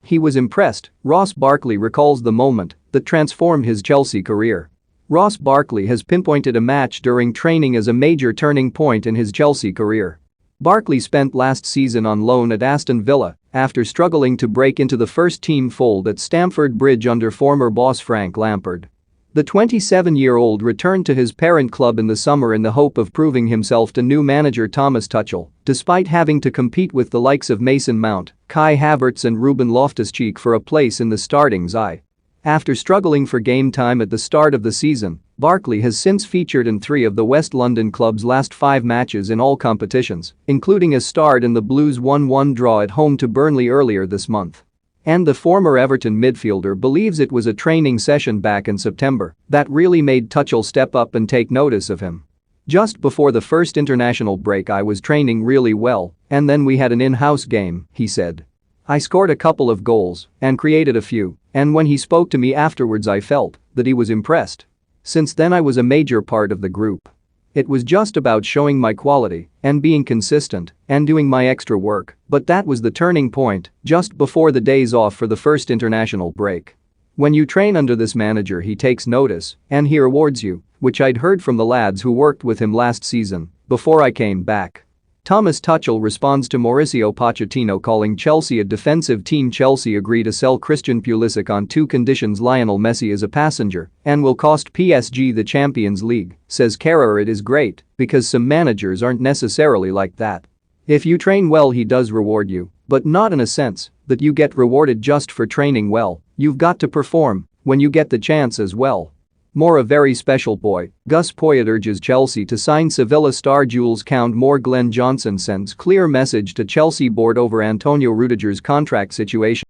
He was impressed, Ross Barkley recalls the moment that transformed his Chelsea career. Ross Barkley has pinpointed a match during training as a major turning point in his Chelsea career. Barkley spent last season on loan at Aston Villa after struggling to break into the first-team fold at Stamford Bridge under former boss Frank Lampard. The 27-year-old returned to his parent club in the summer in the hope of proving himself to new manager Thomas Tuchel, despite having to compete with the likes of Mason Mount, Kai Havertz and Ruben Loftus-Cheek for a place in the starting side. After struggling for game time at the start of the season, Barkley has since featured in 3 of the West London club's last 5 matches in all competitions, including a start in the Blues' 1-1 draw at home to Burnley earlier this month. And the former Everton midfielder believes it was a training session back in September that really made Tuchel step up and take notice of him. "Just before the first international break I was training really well, and then we had an in-house game," he said. "I scored a couple of goals and created a few, and when he spoke to me afterwards I felt that he was impressed. Since then I was a major part of the group. It was just about showing my quality and being consistent and doing my extra work, but that was the turning point just before the days off for the first international break. When you train under this manager he takes notice and he rewards you, which I'd heard from the lads who worked with him last season before I came back." Thomas Tuchel responds to Mauricio Pochettino calling Chelsea a defensive team. Chelsea agree to sell Christian Pulisic on 2 conditions. Lionel Messi is a passenger and will cost PSG the Champions League, says Carrer. It is great because some managers aren't necessarily like that. If you train well he does reward you, but not in a sense that you get rewarded just for training well, you've got to perform when you get the chance as well. More a very special boy, Gus Poyet urges Chelsea to sign Sevilla star Jules Koundé. Glenn Johnson sends clear message to Chelsea board over Antonio Rudiger's contract situation.